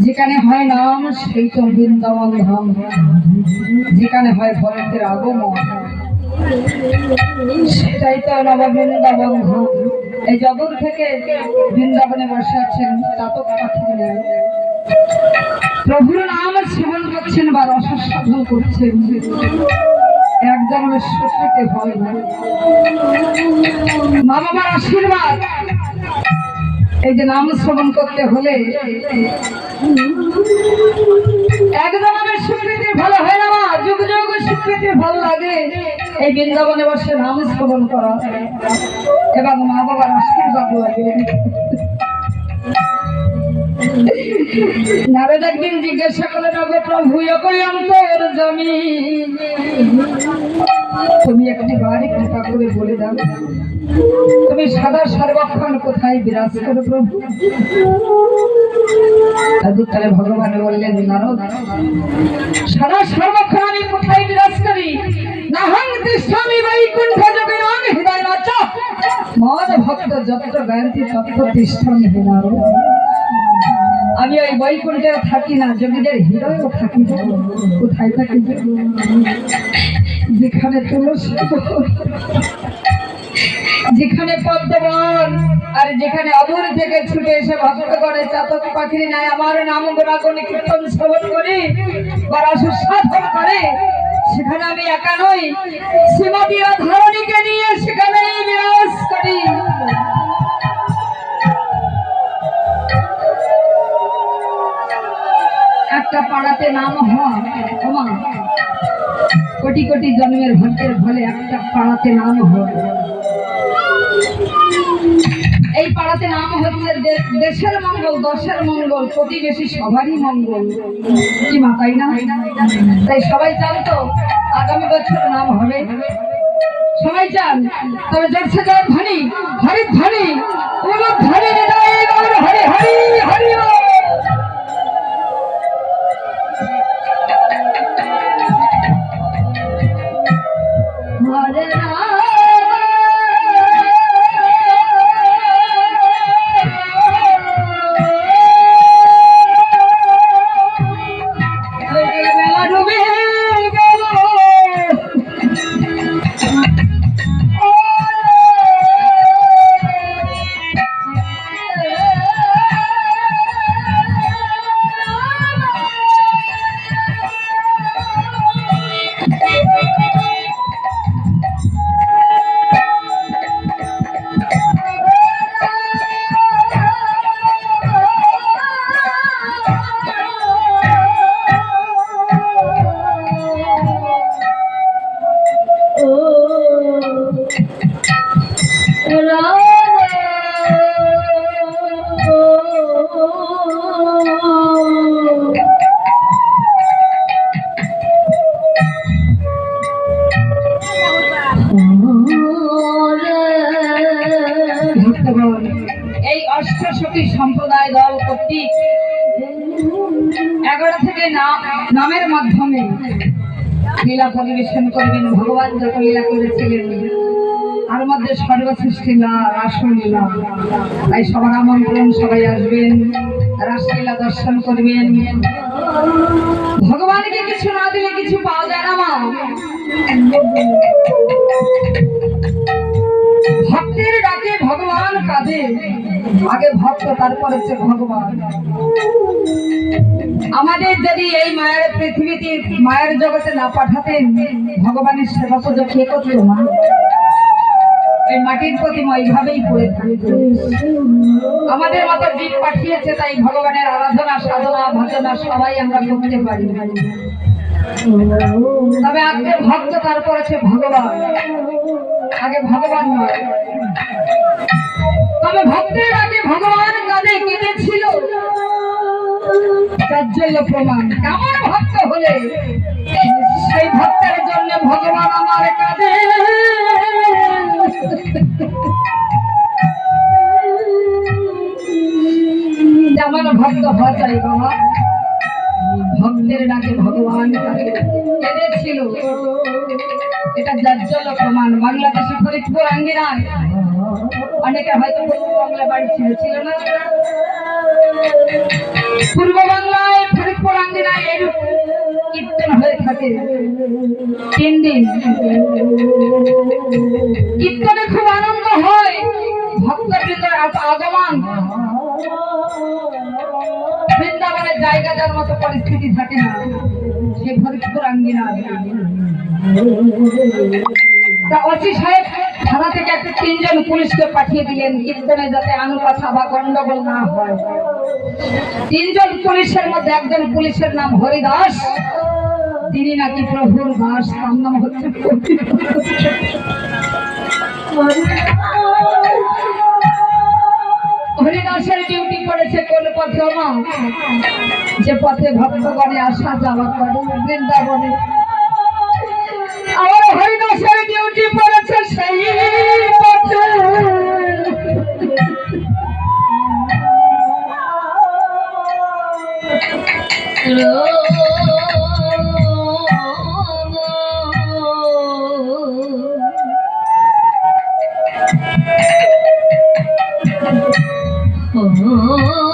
যেখানে হয় নাম সেই তো বৃন্দাবন ধাম, যেখানে হয় ভক্তের আগমন সেটাই তো নব বৃন্দাবন ধাম। এই জগৎ থেকে বৃন্দাবনে বসে আছেন চাতক পাখি নেয়, প্রভুর নাম সেবন করছেন বা রসসাধন করছেন, এক জন্মের সুখে হয় না। মা বাবার আশীর্বাদ, এই যে নাম শ্রবণ করতে হলে এক জন্মের স্বীকৃতি ভালো হয় না, যুগ যুগ স্বীকৃতি ভালো লাগে এই বৃন্দাবনে বসে নাম শ্রবণ করা এবং মা বাবার আশীর্বাদ লাগে। নারদ একদিন জিজ্ঞাসা করলেন, ওগো প্রভু অন্তর জমি তুমি একটি বাড়ি কৃপা করে বলে দাও, তুমি সদা সর্বক্ষণ কোথায় বিরাজ করো প্রভু? তাদের ভগবান বললেন, নারদ সদা সর্বক্ষণ আমি কোথায় বিরাজ করি? নাহং তিষ্ঠামি বৈকুণ্ঠ যোগিনাং হৃদয়াচ মদ ভক্ত যত্র গায়ন্তি তত্র তিষ্ঠামি হে নারদ। আমি ওই বৈকুণ্ঠে থাকি না, যোগীদের হৃদয়েও থাকি। কোথায় থাকি? যেখানে তুলসী, যেখানে পদ্মবন, আর যেখানে অদূর থেকে ছুটে এসে ভক্ত করে চাতক পাখির ন্যায় আমার নাম গুণাগুণ কীর্তন শ্রবণ করি বা রসসাধন করে, সেখানে আমি একা নই, শ্রীমতী রাধারণীকে নিয়ে সেখানেই বিরাজ করি। একটা পাড়াতে নাম হয় কোটি কোটি জন্মের ভক্তের ফলে একটা পাড়াতে নাম হয়। এই পাড়াতে নাম হচ্ছে দেশের মঙ্গল, দশের মঙ্গল, প্রতিবেশী সবারই মঙ্গল। কি মা, তাই না? তাই সবাই চান তো আগামী বছর নাম হবে, সবাই চান। তবে জোরসে জয় ধ্বনি, হরি ধ্বনি, ধ্বনি হরি হরি হরি। বাসকি সম্প্রদায় দল কর্তৃক 11 থেকে নামের মাধ্যমে লীলা পরিবেশন করবেন। ভগবান যত লীলা করেছিলেন তার মধ্যে সর্বশ্রেষ্ঠ লীলা রাসলীলা। তাই সবার আমন্ত্রণ, সবাই আসবেন, রাসলীলা দর্শন করবেন। ভগবানকে কিছু না দিলে কিছু পাওয়া যায় না মা। ভক্তের ডাকে ভগবান কাঁদে, আগে ভক্ত তারপর হচ্ছে ভগবান। আমাদের যদি এই মায়ের পৃথিবীতে মায়ের জগতে না পাঠাতেন, ভগবানের সেবা পুজো কে করতো মা? এই মাটির প্রতিমা এইভাবেই পড়ে থাকতো। আমাদের মতো জীব পাঠিয়েছে, তাই ভগবানের আরাধনা, সাধনা, ভজনা সবাই আমরা করতে পারি। তবে আগে ভক্ত তারপর আছে ভগবান, আগে ভগবান নয়। তবে ভক্তের আগে ভগবান কাঁদে, কেঁদেছিল, তার জন্য প্রমাণ। কেমন ভক্ত হলে সেই ভক্তের জন্য ভগবান আমার কাঁদে। যেমন ভক্ত হওয়া চাই বাবা, ভক্তের ডাকে ভগবান কেঁদেছিল, এটা যাজ্জল্য প্রমাণ। বাংলাদেশে ফরিদপুর আঙ্গিনায় অনেকে হয়তো পূর্ববাংলা বাড়ি ছিল না? পূর্ব বাংলায় ফরিদপুর আঙ্গিনায় এরূপ কীর্তন হয়ে থাকে 3 দিন। কীর্তনে খুব আনন্দ হয়, ভক্তবৃন্দের আগমন। বৃন্দাবনের জায়গা যার মতো পরিস্থিতি থাকে না, সে ফরিদপুর আঙ্গিনায়। তা ওসি সাহেব থানা থেকে একটা 3 জন পুলিশকে পাঠিয়ে দিলেন কীর্তনে, যাতে আনুকথা বা গন্ডগোল না হয়। 3 জন পুলিশের মধ্যে একজন পুলিশের নাম হরিদাস, তিনি নাকি প্রভুর দাস, তার নাম হচ্ছে হরিদাসের ডিউটি পড়েছে কোন পথে মা? যে পথে ভক্তগণে আসা যাওয়া করে বৃন্দাবনে। আমার হরিদাসের ডিউটি পড়েছে সেই পথে। Oh